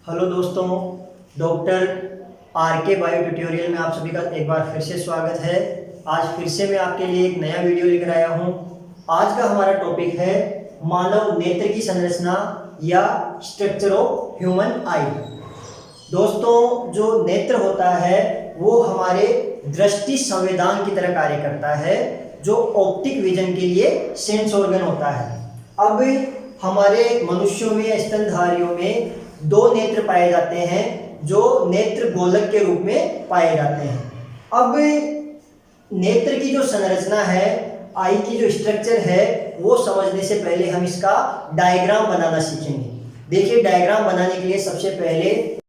Hello दोस्तों, doctor R के bio tutorial में आप सभी का एक बार फिर से स्वागत है। आज फिर से मैं आपके लिए एक नया वीडियो लेकर आया हूं। आज का हमारा टॉपिक है मानव नेत्र की संरचना या स्ट्रक्चर ऑफ ह्यूमन आई। दोस्तों, जो नेत्र होता है वो हमारे दृष्टि संवेदन की तरह कार्य करता है, जो ऑप्टिक विजन के लिए सेंस ऑर्गन होता है। अब हमारे मनुष्यों में, स्तनधारियों में दो नेत्र पाए जाते हैं जो नेत्र गोलक के रूप में पाए जाते हैं। अब नेत्र की जो संरचना है, आई की जो स्ट्रक्चर है, वो समझने से पहले हम इसका डायग्राम बनाना सीखेंगे। देखिए, डायग्राम बनाने के लिए सबसे पहले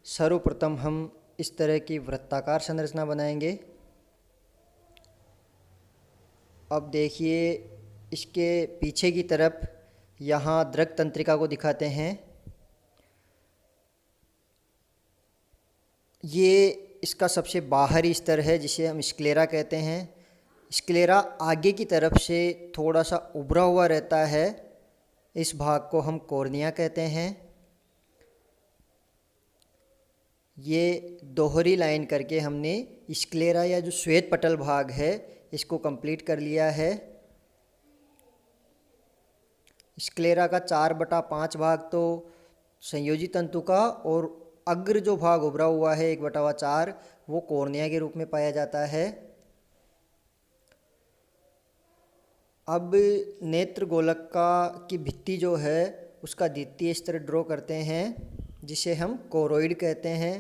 सर्वप्रथम हम इस तरह की वृत्ताकार संरचना बनाएंगे। अब देखिए, इसके पीछे की तरफ यहाँ दृक तंत्रिका को दिखाते हैं। ये इसका सबसे बाहरी स्तर है जिसे हम स्क्लेरा कहते हैं। स्क्लेरा आगे की तरफ से थोड़ा सा उभरा हुआ रहता है। इस भाग को हम कॉर्निया कहते हैं। ये दोहरी लाइन करके हमने स्क्लेरा या जो श्वेत पटल भाग है इसको कंप्लीट कर लिया है। स्क्लेरा का 4/5 भाग तो संयोजी तंतु का, और अग्र जो भाग उभरा हुआ है 1/4 वो कॉर्निया के रूप में पाया जाता है। अब नेत्र गोलक की भित्ति जो है उसका द्वितीय स्तर ड्रॉ करते हैं जिसे हम कोरोइड कहते हैं।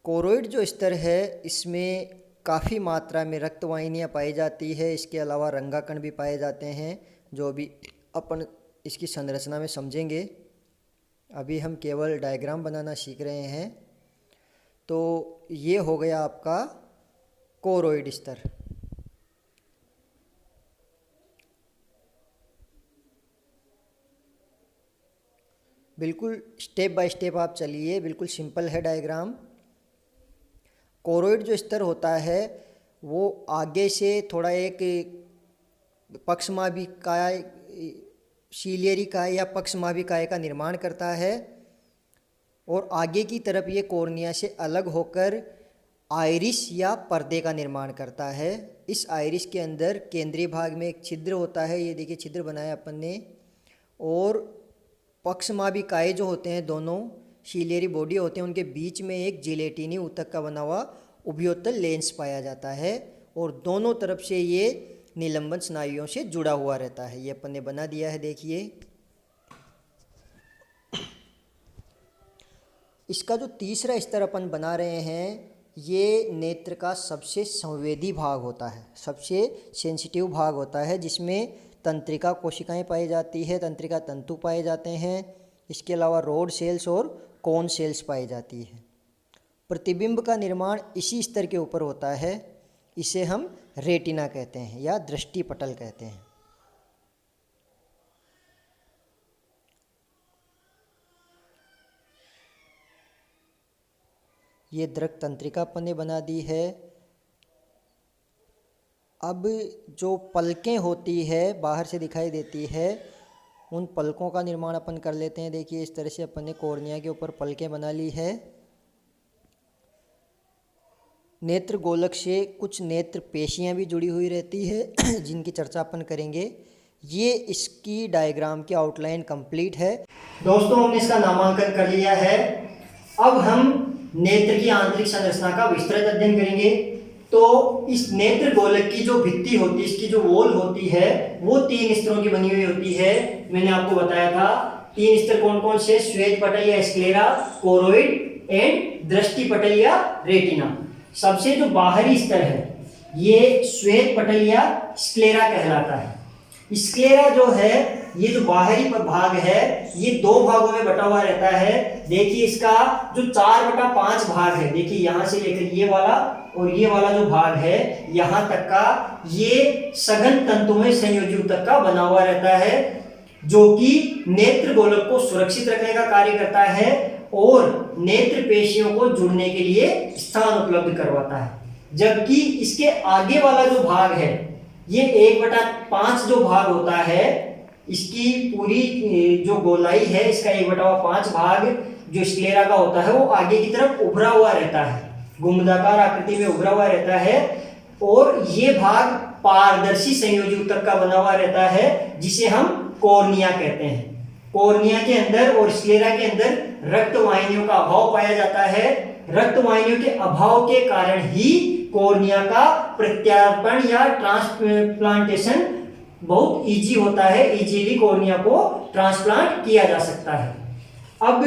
कोरोइड जो स्तर है इसमें काफ़ी मात्रा में रक्तवाहिनियाँ पाई जाती है। इसके अलावा रंगाकण भी पाए जाते हैं, जो अभी अपन इसकी संरचना में समझेंगे। अभी हम केवल डायग्राम बनाना सीख रहे हैं। तो ये हो गया आपका कोरोइड स्तर। बिल्कुल स्टेप बाय स्टेप आप चलिए, बिल्कुल सिंपल है डायग्राम। कोरोइड जो स्तर होता है वो आगे से थोड़ा एक पक्षमाभिकाय, सीलियरी काय या पक्षमाभिकाय का निर्माण करता है, और आगे की तरफ ये कॉर्निया से अलग होकर आइरिस या पर्दे का निर्माण करता है। इस आइरिस के अंदर केंद्रीय भाग में एक छिद्र होता है, ये देखिए छिद्र बनाया अपन ने, और पक्षमाभिकाय जो होते हैं, दोनों सीलियरी बॉडी होते हैं, उनके बीच में एक जिलेटिनी ऊतक का बना हुआ उभयोतल लेंस पाया जाता है, और दोनों तरफ से ये निलंबन स्नायुओं से जुड़ा हुआ रहता है। ये अपन ने बना दिया है, देखिए। इसका जो तीसरा स्तर अपन बना रहे हैं, ये नेत्र का सबसे संवेदी भाग होता है, सबसे सेंसिटिव भाग होता है, जिसमें तंत्रिका कोशिकाएं पाई जाती है, तंत्रिका तंतु पाए जाते हैं। इसके अलावा रोड सेल्स और कोन सेल्स पाई जाती है। प्रतिबिंब का निर्माण इसी स्तर के ऊपर होता है। इसे हम रेटिना कहते हैं या दृष्टि पटल कहते हैं। ये दृक तंत्रिका अपन ने बना दी है। अब जो पलकें होती है बाहर से दिखाई देती है, उन पलकों का निर्माण अपन कर लेते हैं। देखिए, इस तरह से अपन ने कॉर्निया के ऊपर पलकें बना ली है। नेत्र गोलक से कुछ नेत्र पेशियां भी जुड़ी हुई रहती है जिनकी चर्चा अपन करेंगे। ये इसकी डायग्राम की आउटलाइन कंप्लीट है। दोस्तों, हमने इसका नामांकन कर लिया है। अब हम नेत्र की आंतरिक संरचना का विस्तृत अध्ययन करेंगे। तो इस नेत्र गोलक की जो भित्ति होती है, इसकी जो वॉल होती है, वो 3 स्तरों की बनी हुई होती है। मैंने आपको बताया था 3 स्तर कौन कौन से: श्वेत पटल या स्क्लेरा, कोरोइड एंड दृष्टि पटल या रेटिना। सबसे जो बाहरी स्तर है ये श्वेत पटल या स्क्लेरा कहलाता है। स्क्लेरा जो है, ये जो बाहरी भाग है, ये 2 भागों में बटा हुआ रहता है। देखिए, इसका जो 4/5 भाग है, देखिए यहाँ से लेकर ये वाला और ये वाला जो भाग है यहाँ तक का, ये सघन तंतुमय संयोजी ऊतक का बना हुआ रहता है, जो कि नेत्र गोलक को सुरक्षित रखने का कार्य करता है और नेत्र पेशियों को जुड़ने के लिए स्थान उपलब्ध करवाता है। जबकि इसके आगे वाला जो भाग है, ये 1/5 जो भाग होता है, इसकी पूरी जो गोलाई है, इसका 1/5 भाग जो स्क्लेरा का होता है वो आगे की तरफ उभरा हुआ रहता है, गुंबदाकार आकृति में उभरा हुआ रहता है, और ये भाग पारदर्शी संयोजी ऊतक का बना हुआ रहता है जिसे हम कॉर्निया कहते हैं। कॉर्निया के अंदर और स्क्लेरा के अंदर रक्त वाहिनियों का अभाव पाया जाता है। रक्त वाहिनियों के अभाव के कारण ही कॉर्निया का प्रत्यारोपण या ट्रांसप्लांटेशन बहुत इजी होता है, इजीली कॉर्निया को ट्रांसप्लांट किया जा सकता है। अब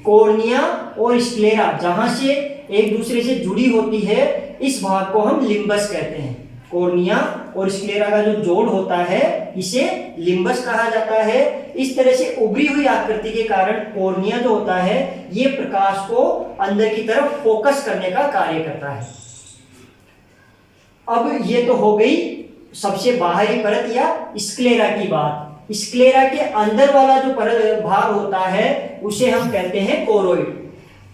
कॉर्निया और स्क्लेरा जहां से एक दूसरे से जुड़ी होती है, इस भाग को हम लिम्बस कहते हैं। कॉर्निया और स्क्लेरा का जो जोड़ होता है इसे लिम्बस कहा जाता है। इस तरह से उभरी हुई आकृति के कारण कॉर्निया जो होता है ये प्रकाश को अंदर की तरफ फोकस करने का कार्य करता है। अब ये तो हो गई सबसे बाहरी परत या स्क्लेरा की बात। स्क्लेरा के अंदर वाला जो भाग होता है उसे हम कहते हैं कोरोइड।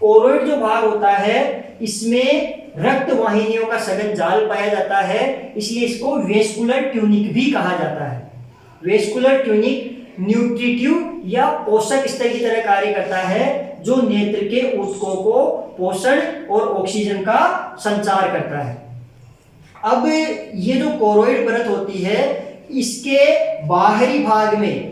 कोरोइड जो भाग होता है इसमें रक्त वाहिनियों का सघन जाल पाया जाता है, इसलिए इसको वेस्कुलर ट्यूनिक भी कहा जाता है। वेस्कुलर ट्यूनिक न्यूट्रिटिव या पोषक स्तर की तरह कार्य करता है, जो नेत्र के ऊतकों को पोषण और ऑक्सीजन का संचार करता है। अब ये जो कोरोइड परत होती है इसके बाहरी भाग में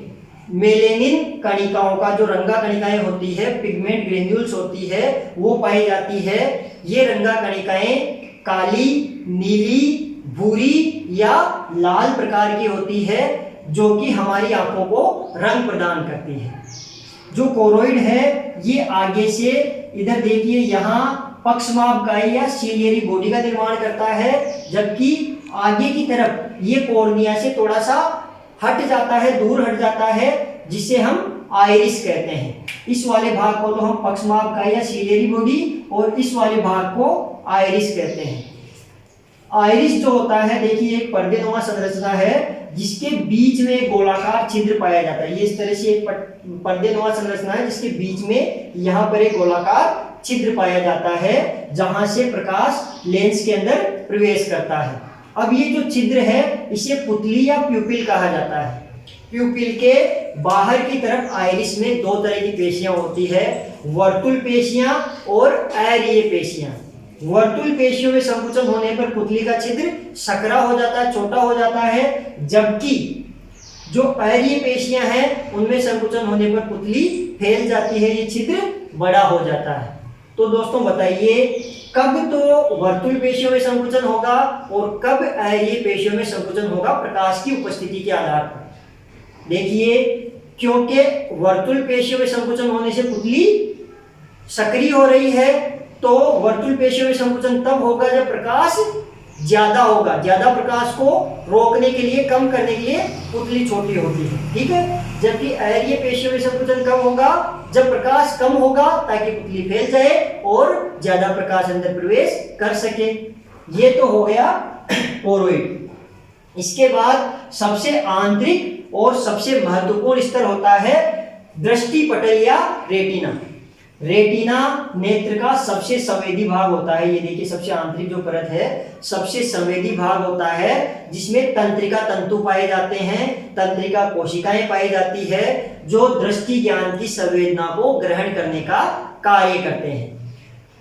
मेलेनिन कणिकाओं का जो रंगा कणिकाएं होती है, पिगमेंट ग्रेन्यूल्स होती है, वो पाई जाती है। ये रंगा कणिकाएं काली, नीली, भूरी या लाल प्रकार की होती है, जो कि हमारी आंखों को रंग प्रदान करती है। जो कोरोइड है ये आगे से इधर देखिए यहाँ पक्षमापकायी या सीलियरी बॉडी का निर्माण करता है, जबकि आगे की तरफ ये कॉर्निया से थोड़ा सा हट जाता है, दूर हट जाता है, जिसे हम आइरिस कहते हैं। इस वाले भाग को तो हम पक्षमापकायी या सीलियरी बॉडी और इस वाले भाग को आइरिस कहते हैं। आइरिस जो होता है देखिए एक पर्देनुमा संरचना है जिसके बीच में एक गोलाकार छिद्र पाया जाता है। ये इस तरह से एक पर्देनुमा संरचना है जिसके बीच में यहाँ पर एक गोलाकार छिद्र पाया जाता है जहां से प्रकाश लेंस के अंदर प्रवेश करता है। अब ये जो छिद्र है इसे पुतली या प्यूपिल कहा जाता है। प्यूपिल के बाहर की तरफ आइरिस में दो तरह की पेशियां होती है, वर्तुल पेशियां और अरेय पेशियां। वर्तुल पेशियों में संकुचन होने पर पुतली का छिद्र सकरा हो जाता है, छोटा हो जाता है, जबकि जो अरेय पेशियां हैं उनमें संकुचन होने पर पुतली फैल जाती है, ये छिद्र बड़ा हो जाता है। तो दोस्तों बताइए कब तो वर्तुल पेशियों में संकुचन होगा और कब अरेय पेशियों में संकुचन होगा प्रकाश की उपस्थिति के आधार पर। देखिए क्योंकि वर्तुल पेशियों में संकुचन होने से पुतली सक्रिय हो रही है, तो वर्तुल पेशियों में संकुचन तब होगा जब प्रकाश ज्यादा होगा। ज्यादा प्रकाश को रोकने के लिए, कम करने के लिए पुतली छोटी होती है, ठीक है। जबकि अरेय पेशियों में संकुचन कब होगा? जब प्रकाश कम होगा, ताकि पुतली फैल जाए और ज्यादा प्रकाश अंदर प्रवेश कर सके। ये तो हो गया कोरोइड। इसके बाद सबसे आंतरिक और सबसे महत्वपूर्ण स्तर होता है दृष्टि पटल या रेटिना। रेटिना नेत्र का सबसे संवेदी भाग होता है। ये देखिए सबसे आंतरिक जो परत है सबसे संवेदी भाग होता है, जिसमें तंत्रिका तंतु पाए जाते हैं, तंत्रिका कोशिकाएं पाई जाती है, जो दृष्टि ज्ञान की संवेदना को ग्रहण करने का कार्य करते हैं।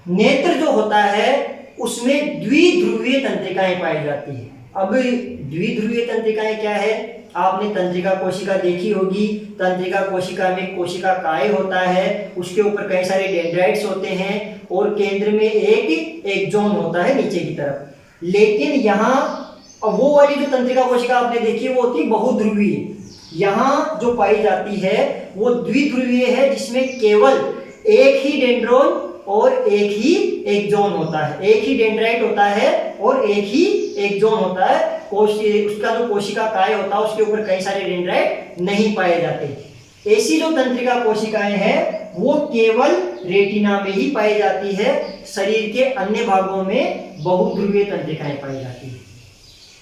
नेत्र जो होता है उसमें द्विध्रुवीय तंत्रिकाएं पाई जाती है। अब द्विध्रुवीय तंत्रिकाएं क्या है? आपने तंत्रिका कोशिका देखी होगी। तंत्रिका कोशिका में कोशिका काय होता है, उसके ऊपर कई सारे डेंड्राइट्स होते हैं और केंद्र में एक एक्सोन होता है नीचे की तरफ। लेकिन यहाँ वो वाली जो तंत्रिका कोशिका आपने देखी वो होती है बहुध्रुवीय। यहाँ जो पाई जाती है वो द्विध्रुवीय है, जिसमें केवल एक ही डेंड्रोन और एक ही एक्सोन होता है, एक ही डेंड्राइट होता है और एक ही एक्सोन होता है। उसका जो कोशिका काय होता है उसके ऊपर कई सारे डेंड्राइट नहीं पाए जाते। ऐसी जो तंत्रिका कोशिकाएं हैं वो केवल रेटिना में ही पाई जाती है, शरीर के अन्य भागों में बहुध्रुवीय तंत्रिकाएं पाई जाती है।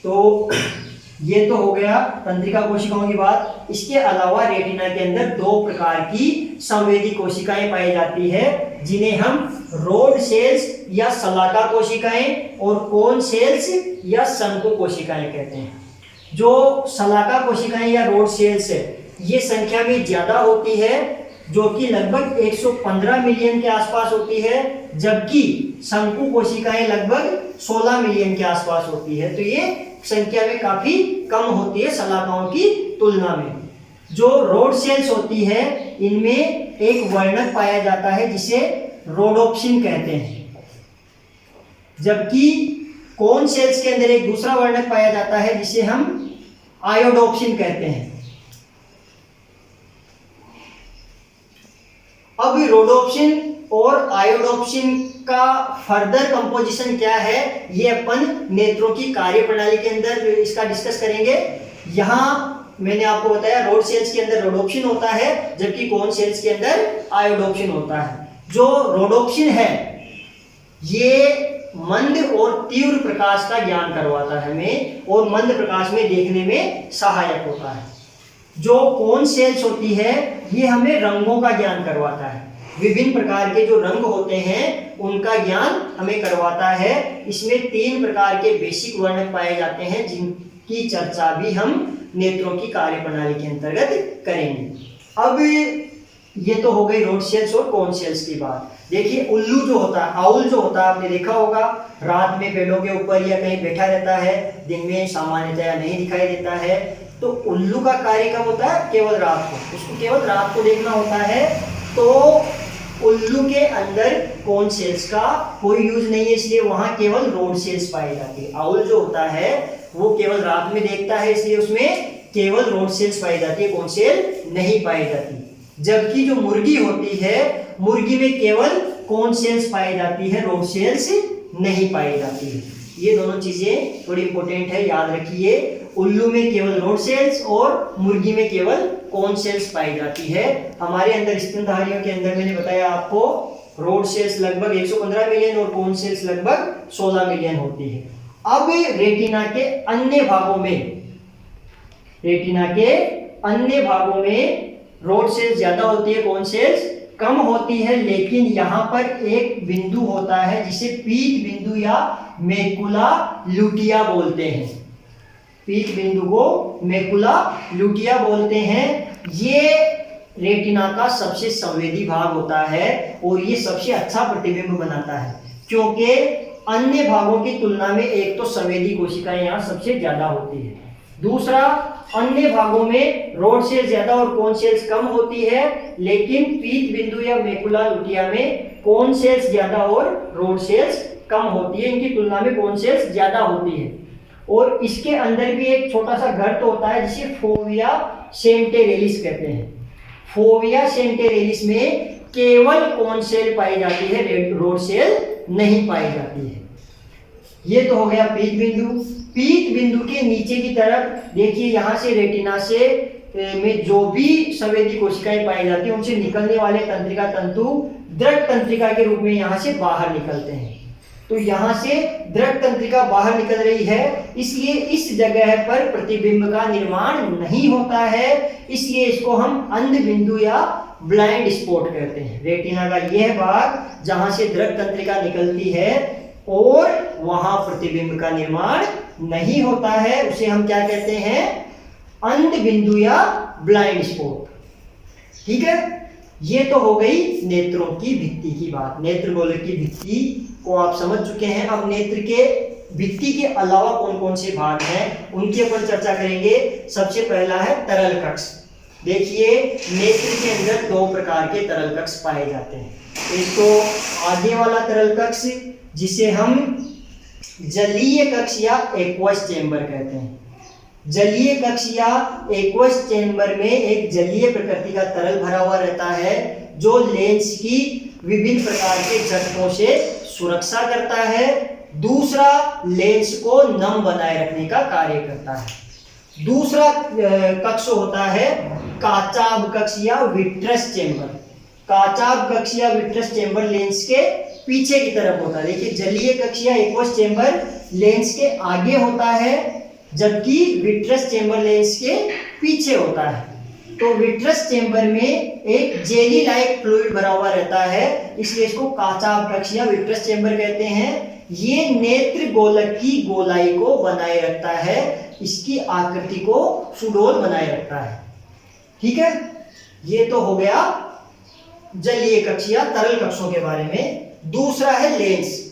तो ये तो हो गया तंत्रिका कोशिकाओं की बात। इसके अलावा रेटिना के अंदर दो प्रकार की संवेदी कोशिकाएं पाई जाती है, जिन्हें हम रोड सेल्स या शलाका कोशिकाएं और कोन सेल्स या शंकु कोशिकाएं कहते हैं। जो शलाका कोशिकाएं या रोड सेल्स है ये संख्या में ज़्यादा होती है, जो कि लगभग 115 मिलियन के आसपास होती है, जबकि शंकु कोशिकाएं लगभग 16 मिलियन के आसपास होती है। तो ये संख्या में काफ़ी कम होती है शलाकाओं की तुलना में। जो रोड सेल्स होती है इनमें एक वर्णक पाया जाता है जिसे रोडोप्सिन कहते हैं, जबकि कोन सेल्स के अंदर एक दूसरा वर्णक पाया जाता है जिसे हम आयोडोप्सिन कहते हैं। अब रोडोप्सिन और आयोडोप्सिन का फर्दर कंपोजिशन क्या है ये अपन नेत्रों की कार्य प्रणाली के अंदर इसका डिस्कस करेंगे। यहाँ मैंने आपको बताया रोड सेल्स के अंदर रोडोप्सिन होता है, जबकि कोन सेल्स के अंदर आयोडोप्सिन होता है। जो रोडोप्सिन है ये मंद और तीव्र प्रकाश का ज्ञान करवाता है हमें और मंद प्रकाश में देखने में सहायक होता है। जो कोन सेल्स होती है ये हमें रंगों का ज्ञान करवाता है, विभिन्न प्रकार के जो रंग होते हैं उनका ज्ञान हमें करवाता है। इसमें 3 प्रकार के बेसिक वर्णक पाए जाते हैं जिनकी चर्चा भी हम नेत्रों की कार्य प्रणाली के अंतर्गत करेंगे। अब ये तो हो गई रोड सेल्स और कोन सेल्स की बात। देखिए उल्लू जो होता है, आउल जो होता है, आपने देखा होगा रात में पेड़ों के ऊपर या कहीं बैठा रहता है, दिन में सामान्यतया नहीं दिखाई देता है। तो उल्लू का कार्य कब होता है? केवल रात को, उसको केवल रात को देखना होता है। तो उल्लू के अंदर कोन सेल्स का कोई यूज नहीं है, इसलिए वहां केवल रोड सेल्स पाई जाती है। आउल जो होता है वो केवल रात में देखता है, इसलिए उसमें केवल रोड सेल्स पाई जाती है, कोन सेल नहीं पाई जाती। जबकि जो मुर्गी होती है मुर्गी में केवल कोन सेल्स पाई जाती है, रोड सेल्स नहीं पाई जाती है। ये दोनों चीजें थोड़ी इंपॉर्टेंट है, याद रखिए। उल्लू में केवल रोड सेल्स और मुर्गी में केवल कोन सेल्स पाई जाती है। हमारे अंदर स्तनधारियों के अंदर मैंने बताया आपको रोड सेल्स लगभग 115 मिलियन और कोन सेल्स लगभग 16 मिलियन होती है। अब रेटिना के अन्य भागों में रोड सेल्स ज्यादा होती है, कोन सेल्स कम होती है। लेकिन यहाँ पर एक बिंदु होता है जिसे पीत बिंदु या मैकुला लुटिया बोलते हैं। पीत बिंदु को मैकुला लुटिया बोलते हैं। ये रेटिना का सबसे संवेदी भाग होता है और ये सबसे अच्छा प्रतिबिंब बनाता है, क्योंकि अन्य भागों की तुलना में एक तो संवेदी कोशिकाएं यहाँ सबसे ज्यादा होती है, दूसरा अन्य भागों में रोड सेल्स ज्यादा और कोन सेल्स कम होती है। लेकिन पीत बिंदु या मैकुला लुटिया में कोन सेल्स ज्यादा और रोड सेल्स कम होती है, इनकी तुलना में कोन सेल्स ज्यादा होती है। और इसके अंदर भी एक छोटा सा गर्त होता है जिसे फोविया सेंटेरेलिस कहते हैं। फोविया सेंटेरेलिस में केवल कोन सेल पाई जाती है, रोड सेल नहीं पाई जाती है। ये तो हो गया पीत बिंदु। पीत बिंदु के नीचे की तरफ देखिए, यहाँ से रेटिना से में जो भी संवेदी कोशिकाएं पाई जाती हैं उनसे निकलने वाले तंत्रिका तंतु द्रक तंत्रिका के रूप में यहाँ से बाहर निकलते हैं। तो यहाँ से द्रक तंत्रिका बाहर निकल रही है, इसलिए इस जगह पर प्रतिबिंब का निर्माण नहीं होता है, इसलिए इसको हम अंध बिंदु या ब्लाइंड स्पॉट कहते हैं। रेटिना का यह भाग जहां से द्रक तंत्रिका निकलती है और वहां प्रतिबिंब का निर्माण नहीं होता है, उसे हम क्या कहते हैं? अंध बिंदु या ब्लाइंड स्पॉट। ठीक है, ये तो हो गई नेत्रों की भित्ति की बात। नेत्र गोलक की भित्ति को आप समझ चुके हैं। अब नेत्र के भित्ति के अलावा कौन कौन से भाग हैं उनकी अपन चर्चा करेंगे। सबसे पहला है तरल कक्ष। देखिए, नेत्र के अंदर 2 प्रकार के तरल कक्ष पाए जाते हैं। एक तो आगे वाला तरल कक्ष जिसे हम जलीय कक्ष या एक्वस चेंबर कहते हैं। जलीय कक्ष या एक्वस चेंबर में एक जलीय प्रकृति का तरल भरा हुआ रहता है जो लेंस की विभिन्न प्रकार के झटकों से सुरक्षा करता है। दूसरा, लेंस को नम बनाए रखने का कार्य करता है। दूसरा कक्ष होता है काचाभ कक्ष या विट्रस चेंबर। काचाभ कक्ष या विट्रस चेंबर लेंस के पीछे की तरफ होता है। देखिए, जलीय कक्ष या एक्वस चेंबर लेंस के आगे होता है, जबकि विट्रस चेंबर लेंस के पीछे होता है। तो विट्रस चेंबर में एक जेली लाइक फ्लूइड भरा हुआ रहता है, इसलिए इसको काचा अपकक्ष या विट्रस चेंबर कहते हैं। ये नेत्र गोलक की गोलाई को बनाए रखता है, इसकी आकृति को सुडौल बनाए रखता है। ठीक है, ये तो हो गया जलीय कक्ष या तरल कक्षों के बारे में। दूसरा है लेंस।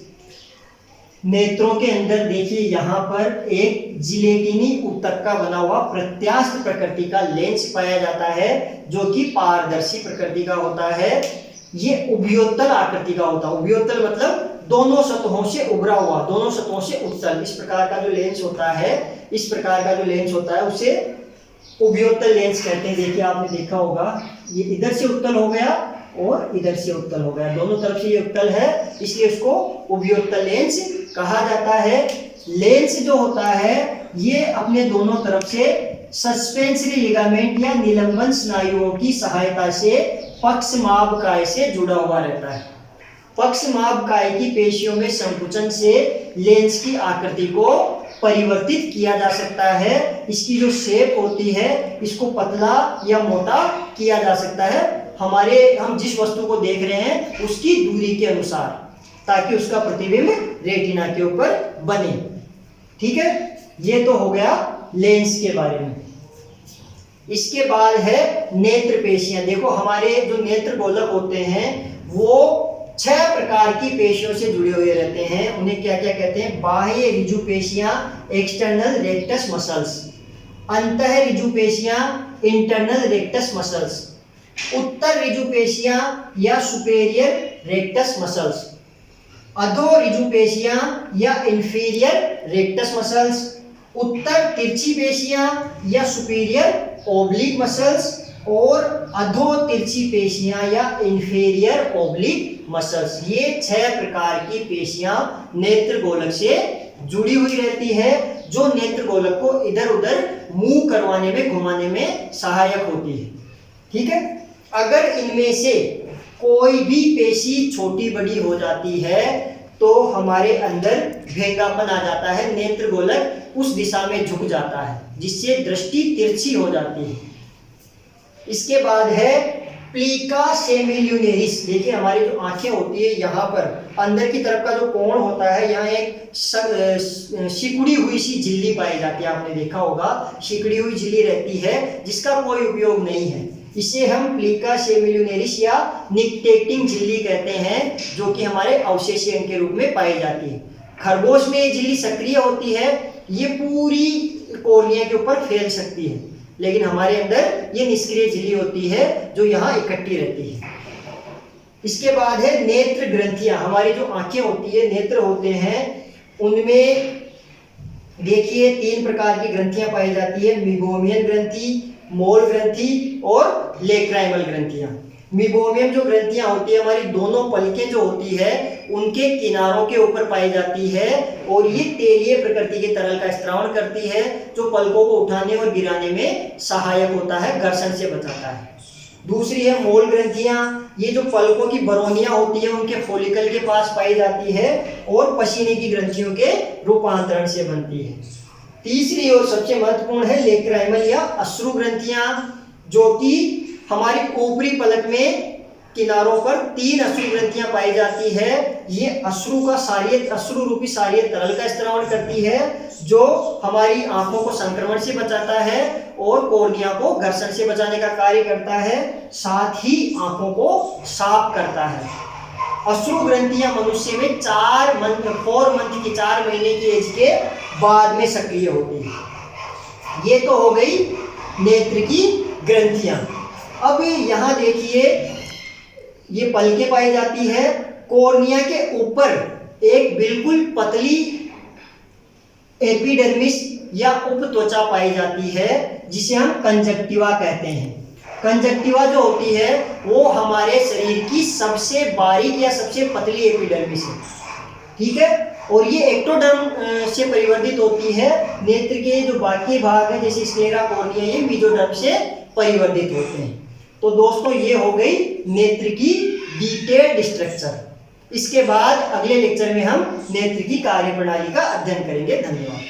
नेत्रों के अंदर देखिए यहाँ पर एक जिलेटिनी ऊतक बना हुआ प्रत्यास्थ प्रकृति का लेंस पाया जाता है, जो कि पारदर्शी प्रकृति का होता है। ये उभयोत्तल आकृति का होता है। उभयोत्तल मतलब दोनों सतहों से उभरा हुआ, दोनों सतहों से उत्तल। इस प्रकार का जो लेंस होता है, इस प्रकार का जो लेंस होता है उसे उभयोत्तल लेंस कहते हैं। देखिए आपने देखा होगा, ये इधर से उत्तल हो गया और इधर से उत्तल हो गया, दोनों तरफ से ये उत्तल है, इसलिए उसको उभयोत्तल लेंस कहा जाता है। लेंस जो होता है ये अपने दोनों तरफ से सस्पेंसरी लिगामेंट या निलंबन स्नायुओं की सहायता से पक्षमापकाय से जुड़ा हुआ रहता है। पक्षमापकाय की पेशियों में संकुचन से लेंस की आकृति को परिवर्तित किया जा सकता है। इसकी जो शेप होती है इसको पतला या मोटा किया जा सकता है, हम जिस वस्तु को देख रहे हैं उसकी दूरी के अनुसार, ताकि उसका प्रतिबिंब रेटिना के ऊपर बने। ठीक है, ये तो हो गया लेंस के बारे में। इसके बाद है नेत्र पेशियां। देखो हमारे जो नेत्र गोलक होते हैं वो 6 प्रकार की पेशियों से जुड़े हुए रहते हैं। उन्हें क्या क्या कहते हैं? बाह्य रिजु पेशियां, एक्सटर्नल रेक्टस मसल्स, अंतः रिजु पेशियां, इंटरनल रेक्टस मसल्स, उत्तर रिजु पेशियां या सुपेरियर रेक्टस मसल्स, अधो रिजु पेशियां या इंफीरियर रेक्टस मसल्स, उत्तर तिरछी पेशियां या सुपीरियर ओब्लिक मसल्स, और अधो तिरछी पेशियां या इंफीरियर ओब्लिक मसल्स। ये 6 प्रकार की पेशियां नेत्र गोलक से जुड़ी हुई रहती है, जो नेत्र गोलक को इधर उधर मूव करवाने में, घुमाने में सहायक होती है। ठीक है, अगर इनमें से कोई भी पेशी छोटी बड़ी हो जाती है तो हमारे अंदर भेंगापन आ जाता है, नेत्र गोलक उस दिशा में झुक जाता है, जिससे दृष्टि तिरछी हो जाती है। इसके बाद है प्लीका सेमिल्यूनेरिस। देखिए हमारी जो आंखें होती है, यहाँ पर अंदर की तरफ का जो कोण होता है, यहाँ एक सिकुड़ी हुई सी झिल्ली पाई जाती है। आपने देखा होगा सिकुड़ी हुई झिल्ली रहती है, जिसका कोई उपयोग नहीं है। इसे हम प्लीका सेमिल्यूनेरिस या निक्टेटिंग झिल्ली कहते हैं, जो कि हमारे अवशेषीय अंग के रूप में पाई जाती है। खरगोश में ये झिल्ली सक्रिय होती है, ये पूरी कॉर्निया के ऊपर फैल सकती है, लेकिन हमारे अंदर ये निष्क्रिय झिल्ली होती है जो यहाँ इकट्ठी रहती है। इसके बाद है नेत्र ग्रंथियां। हमारी जो आंखें होती है, नेत्र होते हैं, उनमें देखिए 3 प्रकार की ग्रंथियां पाई जाती है, मिबोमियन ग्रंथि, मोल ग्रंथि और लेक्राइमल ग्रंथियां। मिबोमियम जो ग्रंथियां होती है, हमारी दोनों पलकें जो होती है उनके किनारों के ऊपर पाई जाती है, और ये तेलीय प्रकृति के तरल का स्त्रावण करती है, जो पलकों को उठाने और गिराने में सहायक होता है, घर्षण से बचाता है। दूसरी है मोल ग्रंथियां। ये जो पलकों की बरौनियां होती है उनके फोलिकल के पास पाई जाती है और पसीने की ग्रंथियों के रूपांतरण से बनती है। तीसरी और सबसे महत्वपूर्ण है लेक्राइमल या अश्रु ग्रंथियां, जो कि हमारी ऊपरी पलक में किनारों पर 3 अश्रु ग्रंथियां पाई जाती है। ये अश्रु रूपी सारीय तरल का स्त्रावण करती है, जो हमारी आंखों को संक्रमण से बचाता है और कॉर्निया को घर्षण से बचाने का कार्य करता है, साथ ही आंखों को साफ करता है। अश्रु ग्रंथियां मनुष्य में 4 महीने की एज के बाद में सक्रिय होती है। ये तो हो गई नेत्र की ग्रंथियां। अब यहाँ देखिए ये पलकें पाई जाती है, कॉर्निया के ऊपर एक बिल्कुल पतली एपिडर्मिस या उपत्वचा पाई जाती है, जिसे हम कंजक्टिवा कहते हैं। कंजक्टिवा जो होती है वो हमारे शरीर की सबसे बारीक या सबसे पतली एपिडर्मिस है। ठीक है, और ये एक्टोडर्म से परिवर्तित होती है। नेत्र के जो बाकी भाग है जैसे स्क्लेरा, कॉर्निया, ये मेसोडर्म से परिवर्तित होते हैं। तो दोस्तों ये हो गई नेत्र की डिटेल्ड स्ट्रक्चर। इसके बाद अगले लेक्चर में हम नेत्र की कार्यप्रणाली का अध्ययन करेंगे। धन्यवाद।